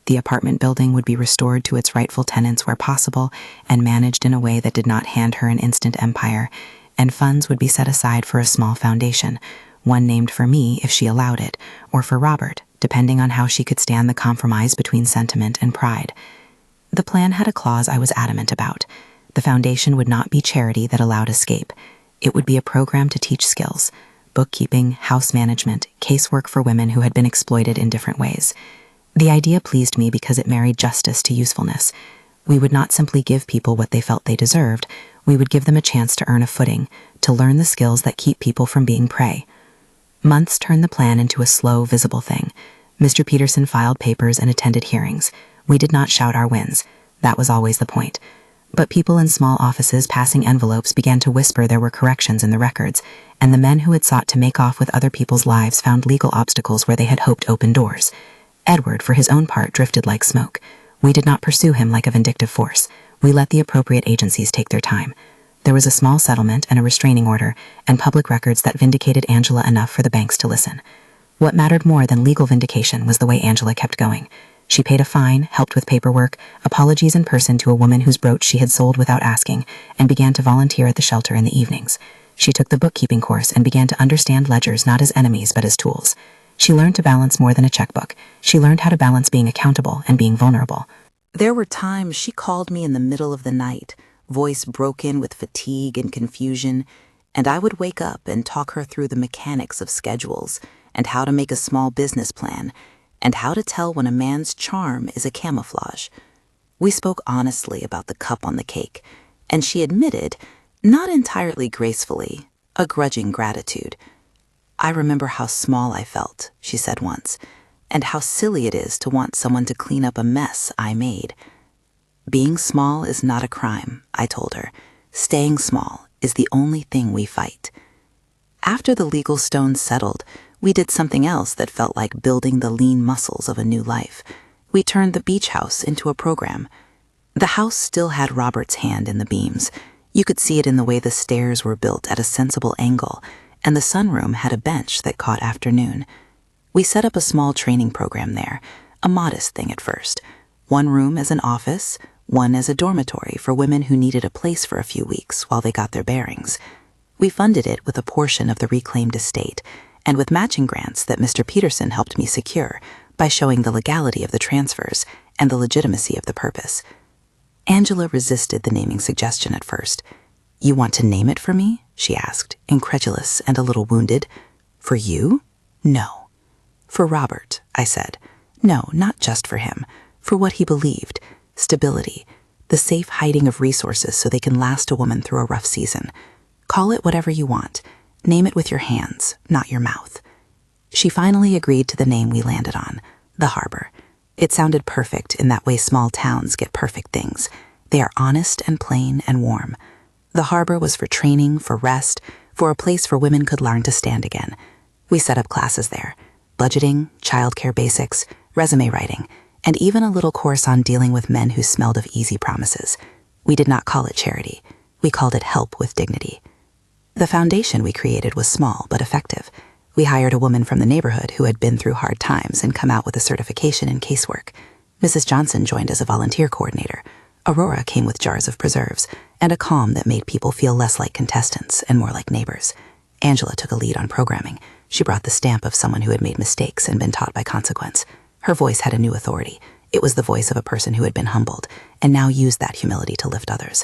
The apartment building would be restored to its rightful tenants where possible and managed in a way that did not hand her an instant empire. And funds would be set aside for a small foundation, one named for me if she allowed it, or for Robert, depending on how she could stand the compromise between sentiment and pride. The plan had a clause I was adamant about. The foundation would not be charity that allowed escape. It would be a program to teach skills: bookkeeping, house management, casework for women who had been exploited in different ways. The idea pleased me because it married justice to usefulness. We would not simply give people what they felt they deserved. We would give them a chance to earn a footing, to learn the skills that keep people from being prey. Months turned the plan into a slow, visible thing. Mr. Peterson filed papers and attended hearings. We did not shout our wins. That was always the point. But people in small offices passing envelopes began to whisper there were corrections in the records, and the men who had sought to make off with other people's lives found legal obstacles where they had hoped open doors. Edward, for his own part, drifted like smoke. We did not pursue him like a vindictive force. We let the appropriate agencies take their time. There was a small settlement and a restraining order, and public records that vindicated Angela enough for the banks to listen. What mattered more than legal vindication was the way Angela kept going. She paid a fine, helped with paperwork, apologies in person to a woman whose brooch she had sold without asking, and began to volunteer at the shelter in the evenings. She took the bookkeeping course and began to understand ledgers not as enemies but as tools. She learned to balance more than a checkbook. She learned how to balance being accountable and being vulnerable. There were times she called me in the middle of the night, voice broken with fatigue and confusion, and I would wake up and talk her through the mechanics of schedules and how to make a small business plan and how to tell when a man's charm is a camouflage. We spoke honestly about the cup on the cake, and she admitted, not entirely gracefully, a grudging gratitude. "I remember how small I felt," she said once, "and how silly it is to want someone to clean up a mess I made." "Being small is not a crime," I told her. "Staying small is the only thing we fight." After the legal stones settled, we did something else that felt like building the lean muscles of a new life. We turned the beach house into a program. The house still had Robert's hand in the beams. You could see it in the way the stairs were built at a sensible angle, and the sunroom had a bench that caught afternoon. We set up a small training program there, a modest thing at first. One room as an office, one as a dormitory for women who needed a place for a few weeks while they got their bearings. We funded it with a portion of the reclaimed estate, and with matching grants that Mr. Peterson helped me secure by showing the legality of the transfers and the legitimacy of the purpose. Angela resisted the naming suggestion at first. "You want to name it for me?" she asked, incredulous and a little wounded. "For you?" "No." "For Robert," I said. "No, not just for him. For what he believed. Stability. The safe hiding of resources so they can last a woman through a rough season. Call it whatever you want. Name it with your hands, not your mouth." She finally agreed to the name we landed on, the Harbor. It sounded perfect in that way small towns get perfect things. They are honest and plain and warm. The Harbor was for training, for rest, for a place where women could learn to stand again. We set up classes there: budgeting, childcare basics, resume writing, and even a little course on dealing with men who smelled of easy promises. We did not call it charity. We called it help with dignity. The foundation we created was small but effective. We hired a woman from the neighborhood who had been through hard times and come out with a certification in casework. Mrs. Johnson joined as a volunteer coordinator. Aurora came with jars of preserves and a calm that made people feel less like contestants and more like neighbors. Angela took a lead on programming. She brought the stamp of someone who had made mistakes and been taught by consequence. Her voice had a new authority. It was the voice of a person who had been humbled and now used that humility to lift others.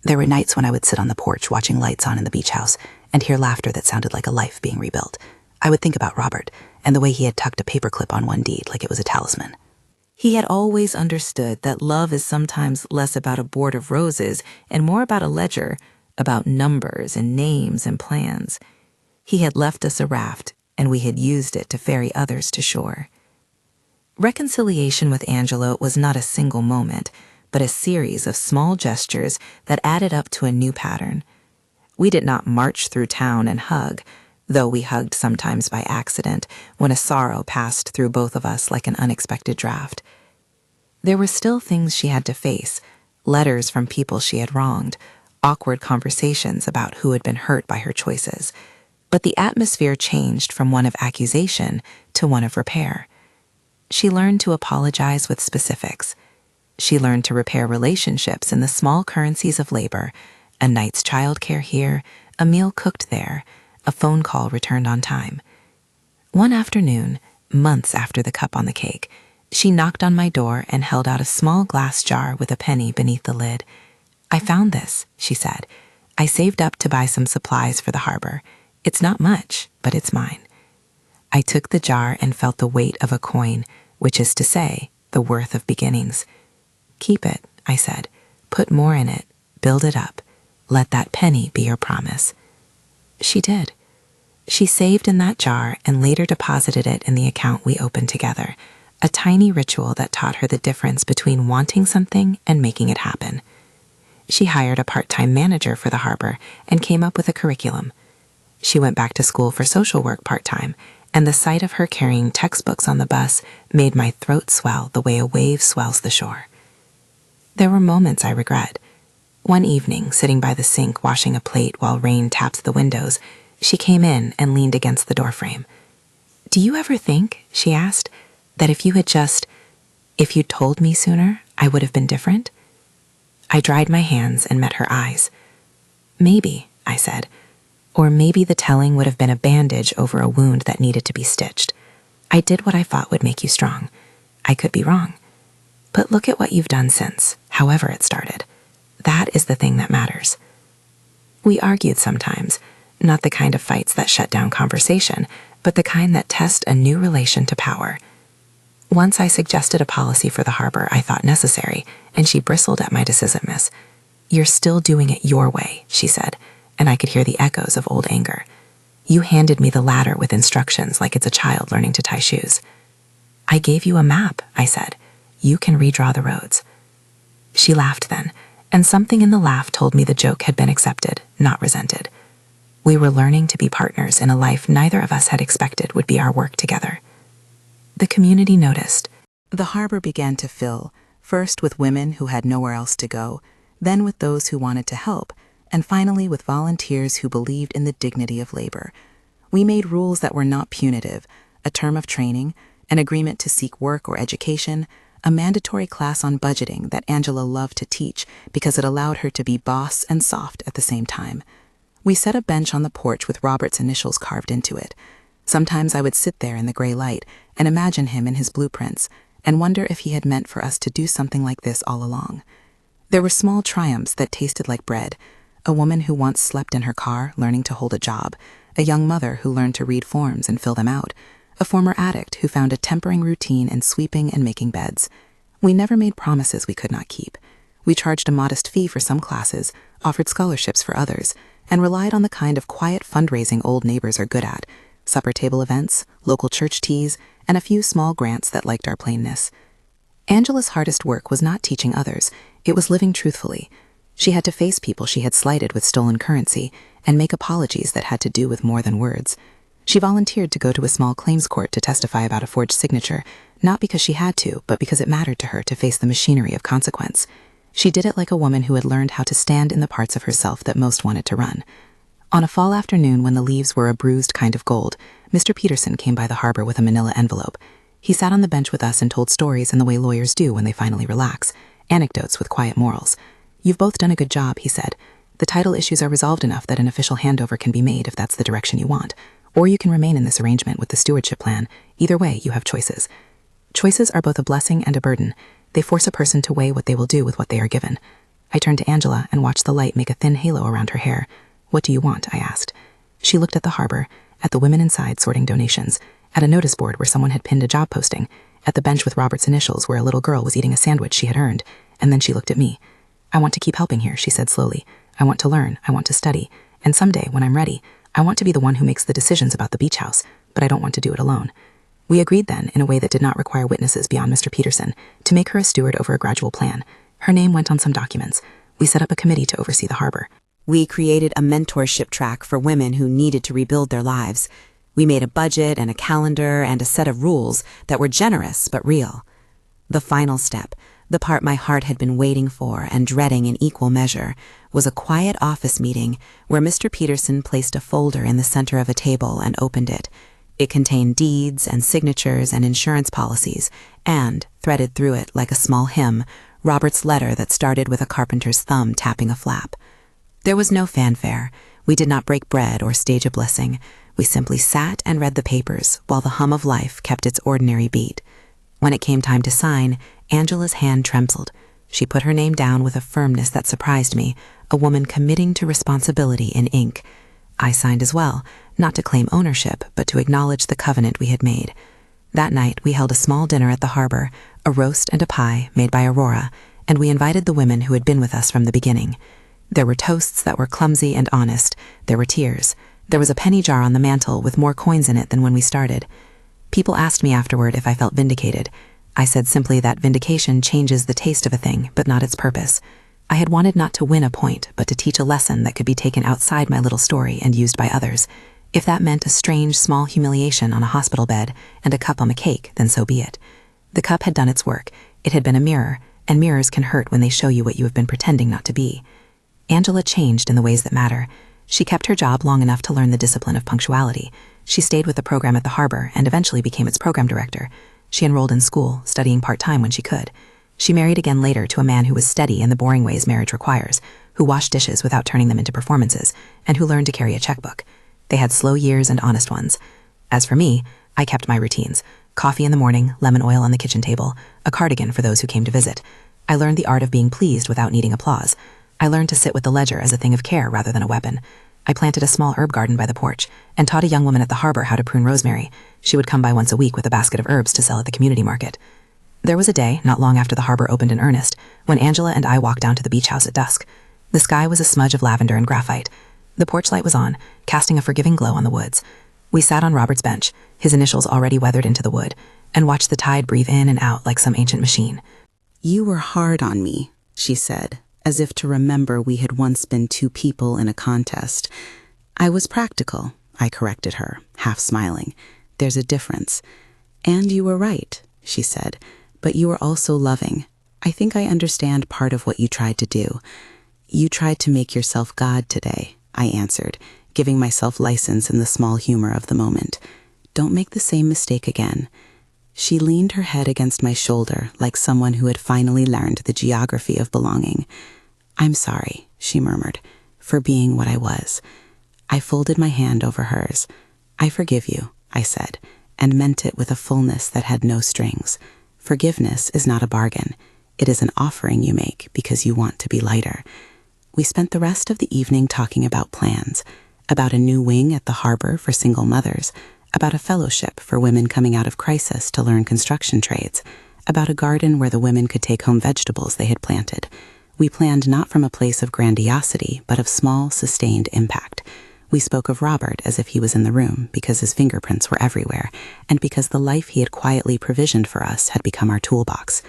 There were nights when I would sit on the porch watching lights on in the beach house and hear laughter that sounded like a life being rebuilt. I would think about Robert and the way he had tucked a paperclip on one deed like it was a talisman. He had always understood that love is sometimes less about a board of roses and more about a ledger, about numbers and names and plans. He had left us a raft, and we had used it to ferry others to shore. Reconciliation with Angela was not a single moment, but a series of small gestures that added up to a new pattern. We did not march through town and hug, though we hugged sometimes by accident when a sorrow passed through both of us like an unexpected draft. There were still things she had to face, letters from people she had wronged, awkward conversations about who had been hurt by her choices. But the atmosphere changed from one of accusation to one of repair. She learned to apologize with specifics. She learned to repair relationships in the small currencies of labor: a night's childcare here, a meal cooked there, a phone call returned on time. One afternoon, months after the cup on the cake, she knocked on my door and held out a small glass jar with a penny beneath the lid. "I found this," she said. "I saved up to buy some supplies for the harbor. It's not much, but it's mine." I took the jar and felt the weight of a coin, which is to say, the worth of beginnings. "Keep it," I said. "Put more in it. Build it up. Let that penny be your promise." She did. She saved in that jar and later deposited it in the account we opened together, a tiny ritual that taught her the difference between wanting something and making it happen. She hired a part-time manager for the harbor and came up with a curriculum. She went back to school for social work part-time, and the sight of her carrying textbooks on the bus made my throat swell the way a wave swells the shore. There were moments I regret. One evening, sitting by the sink washing a plate while rain tapped the windows, she came in and leaned against the doorframe. "Do you ever think," she asked, "that if you'd told me sooner, I would have been different?" I dried my hands and met her eyes. "Maybe," I said. "Or maybe the telling would have been a bandage over a wound that needed to be stitched. I did what I thought would make you strong. I could be wrong. But look at what you've done since, however it started. That is the thing that matters." We argued sometimes, not the kind of fights that shut down conversation, but the kind that test a new relation to power. Once I suggested a policy for the harbor I thought necessary, and she bristled at my decisiveness. "You're still doing it your way," she said, and I could hear the echoes of old anger. "You handed me the ladder with instructions like it's a child learning to tie shoes." "I gave you a map," I said. "You can redraw the roads." She laughed then, and something in the laugh told me the joke had been accepted, not resented. We were learning to be partners in a life neither of us had expected would be our work together. The community noticed. The harbor began to fill, first with women who had nowhere else to go, then with those who wanted to help, and finally with volunteers who believed in the dignity of labor. We made rules that were not punitive: a term of training, an agreement to seek work or education, a mandatory class on budgeting that Angela loved to teach because it allowed her to be boss and soft at the same time. We set a bench on the porch with Robert's initials carved into it. Sometimes I would sit there in the gray light and imagine him in his blueprints and wonder if he had meant for us to do something like this all along. There were small triumphs that tasted like bread: a woman who once slept in her car learning to hold a job, a young mother who learned to read forms and fill them out, a former addict who found a tempering routine in sweeping and making beds. We never made promises we could not keep. We charged a modest fee for some classes, offered scholarships for others, and relied on the kind of quiet fundraising old neighbors are good at: supper table events, local church teas, and a few small grants that liked our plainness. Angela's hardest work was not teaching others, it was living truthfully. She had to face people she had slighted with stolen currency and make apologies that had to do with more than words. She volunteered to go to a small claims court to testify about a forged signature, not because she had to, but because it mattered to her to face the machinery of consequence. She did it like a woman who had learned how to stand in the parts of herself that most wanted to run. On a fall afternoon when the leaves were a bruised kind of gold, Mr. Peterson came by the harbor with a manila envelope. He sat on the bench with us and told stories in the way lawyers do when they finally relax, anecdotes with quiet morals. "You've both done a good job," he said. "The title issues are resolved enough that an official handover can be made if that's the direction you want. Or you can remain in this arrangement with the stewardship plan. Either way, you have choices. Choices are both a blessing and a burden. They force a person to weigh what they will do with what they are given." I turned to Angela and watched the light make a thin halo around her hair. "What do you want?" I asked. She looked at the harbor, at the women inside sorting donations, at a notice board where someone had pinned a job posting, at the bench with Robert's initials where a little girl was eating a sandwich she had earned, and then she looked at me. "I want to keep helping here," she said slowly. "I want to learn, I want to study, and someday, when I'm ready, I want to be the one who makes the decisions about the beach house, but I don't want to do it alone." We agreed then, in a way that did not require witnesses beyond Mr. Peterson, to make her a steward over a gradual plan. Her name went on some documents. We set up a committee to oversee the harbor. We created a mentorship track for women who needed to rebuild their lives. We made a budget and a calendar and a set of rules that were generous but real. The final step, The part my heart had been waiting for and dreading in equal measure was a quiet office meeting where Mr. Peterson placed a folder in the center of a table and opened it. It contained deeds and signatures and insurance policies, and, threaded through it like a small hymn, Robert's letter that started with a carpenter's thumb tapping a flap. There was no fanfare. We did not break bread or stage a blessing. We simply sat and read the papers while the hum of life kept its ordinary beat. When it came time to sign, Angela's hand trembled. She put her name down with a firmness that surprised me, a woman committing to responsibility in ink. I signed as well, not to claim ownership, but to acknowledge the covenant we had made. That night, we held a small dinner at the harbor, a roast and a pie made by Aurora, and we invited the women who had been with us from the beginning. There were toasts that were clumsy and honest. There were tears. There was a penny jar on the mantel with more coins in it than when we started. People asked me afterward if I felt vindicated. I said simply that vindication changes the taste of a thing, but not its purpose. I had wanted not to win a point, but to teach a lesson that could be taken outside my little story and used by others. If that meant a strange, small humiliation on a hospital bed and a cup on the cake, then so be it. The cup had done its work. It had been a mirror, and mirrors can hurt when they show you what you have been pretending not to be. Angela changed in the ways that matter. She kept her job long enough to learn the discipline of punctuality. She stayed with the program at the harbor and eventually became its program director. She enrolled in school, studying part-time when she could. She married again later to a man who was steady in the boring ways marriage requires, who washed dishes without turning them into performances, and who learned to carry a checkbook. They had slow years and honest ones. As for me, I kept my routines. Coffee in the morning, lemon oil on the kitchen table, a cardigan for those who came to visit. I learned the art of being pleased without needing applause. I learned to sit with the ledger as a thing of care rather than a weapon. I planted a small herb garden by the porch and taught a young woman at the harbor how to prune rosemary. She would come by once a week with a basket of herbs to sell at the community market. There was a day, not long after the harbor opened in earnest, when Angela and I walked down to the beach house at dusk. The sky was a smudge of lavender and graphite. The porch light was on, casting a forgiving glow on the woods. We sat on Robert's bench, his initials already weathered into the wood, and watched the tide breathe in and out like some ancient machine. "You were hard on me," she said, as if to remember we had once been two people in a contest. "I was practical," I corrected her, half smiling. "There's a difference." "And you were right," she said, "but you were also loving. I think I understand part of what you tried to do." "You tried to make yourself God today," I answered, giving myself license in the small humor of the moment. "Don't make the same mistake again." She leaned her head against my shoulder like someone who had finally learned the geography of belonging. "I'm sorry," she murmured, "for being what I was." I folded my hand over hers. "I forgive you," I said, and meant it with a fullness that had no strings. Forgiveness is not a bargain. It is an offering you make because you want to be lighter. We spent the rest of the evening talking about plans, about a new wing at the harbor for single mothers, about a fellowship for women coming out of crisis to learn construction trades, about a garden where the women could take home vegetables they had planted. We planned not from a place of grandiosity, but of small, sustained impact. We spoke of Robert as if he was in the room, because his fingerprints were everywhere, and because the life he had quietly provisioned for us had become our toolbox.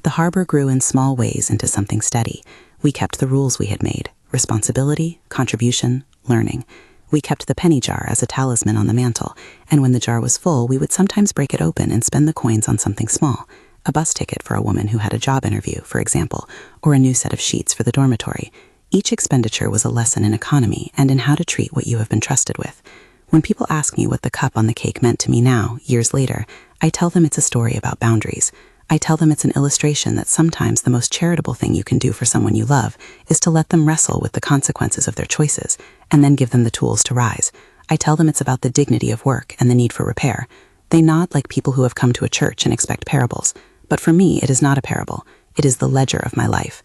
The harbor grew in small ways into something steady. We kept the rules we had made: responsibility, contribution, learning. We kept the penny jar as a talisman on the mantel, and when the jar was full, we would sometimes break it open and spend the coins on something small. A bus ticket for a woman who had a job interview, for example, or a new set of sheets for the dormitory. Each expenditure was a lesson in economy and in how to treat what you have been trusted with. When people ask me what the cup on the cake meant to me now, years later, I tell them it's a story about boundaries. I tell them it's an illustration that sometimes the most charitable thing you can do for someone you love is to let them wrestle with the consequences of their choices, and then give them the tools to rise. I tell them it's about the dignity of work and the need for repair. They nod like people who have come to a church and expect parables. But for me, it is not a parable. It is the ledger of my life.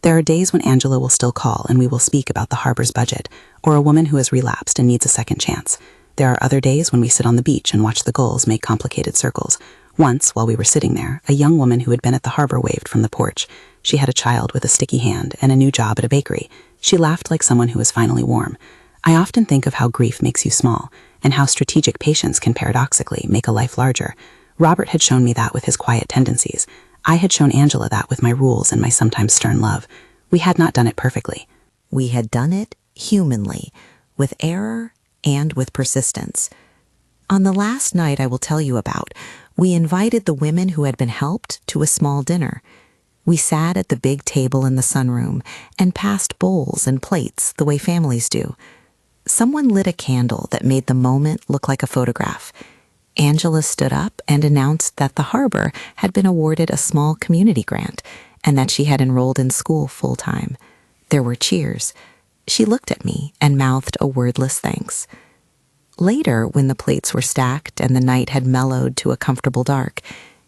There are days when Angela will still call and we will speak about the harbor's budget, or a woman who has relapsed and needs a second chance. There are other days when we sit on the beach and watch the gulls make complicated circles. Once, while we were sitting there, a young woman who had been at the harbor waved from the porch. She had a child with a sticky hand and a new job at a bakery. She laughed like someone who was finally warm. I often think of how grief makes you small, and how strategic patience can paradoxically make a life larger. Robert had shown me that with his quiet tendencies. I had shown Angela that with my rules and my sometimes stern love. We had not done it perfectly. We had done it humanly, with error and with persistence. On the last night I will tell you about, we invited the women who had been helped to a small dinner. We sat at the big table in the sunroom and passed bowls and plates the way families do. Someone lit a candle that made the moment look like a photograph. Angela stood up and announced that the harbor had been awarded a small community grant and that she had enrolled in school full-time. There were cheers. She looked at me and mouthed a wordless thanks. Later, when the plates were stacked and the night had mellowed to a comfortable dark,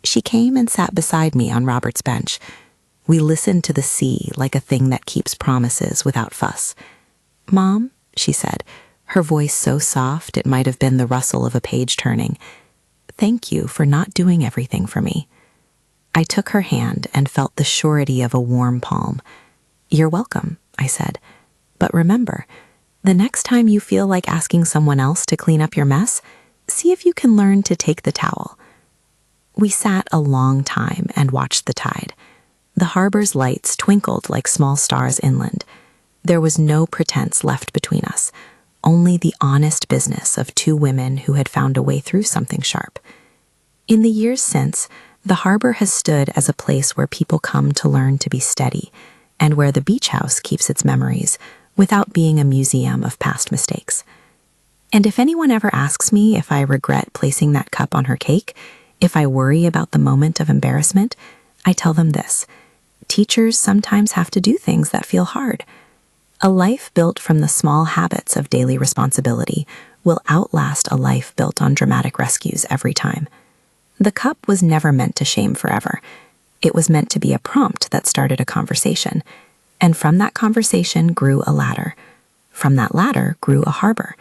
she came and sat beside me on Robert's bench. We listened to the sea like a thing that keeps promises without fuss. "Mom," she said, her voice so soft it might have been the rustle of a page turning, "thank you for not doing everything for me." I took her hand and felt the surety of a warm palm. "You're welcome," I said. "But remember, the next time you feel like asking someone else to clean up your mess, see if you can learn to take the towel." We sat a long time and watched the tide. The harbor's lights twinkled like small stars inland. There was no pretense left between us, only the honest business of two women who had found a way through something sharp. In the years since, the harbor has stood as a place where people come to learn to be steady, and where the beach house keeps its memories without being a museum of past mistakes. And if anyone ever asks me if I regret placing that cup on her cake, if I worry about the moment of embarrassment, I tell them this: teachers sometimes have to do things that feel hard. A life built from the small habits of daily responsibility will outlast a life built on dramatic rescues every time. The cup was never meant to shame forever. It was meant to be a prompt that started a conversation. And from that conversation grew a ladder. From that ladder grew a harbor.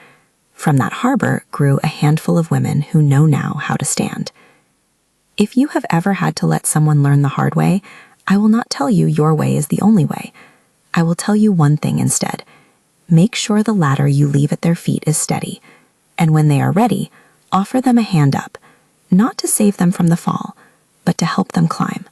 From that harbor grew a handful of women who know now how to stand. If you have ever had to let someone learn the hard way, I will not tell you your way is the only way. I will tell you one thing instead. Make sure the ladder you leave at their feet is steady, and when they are ready, offer them a hand up, not to save them from the fall, but to help them climb.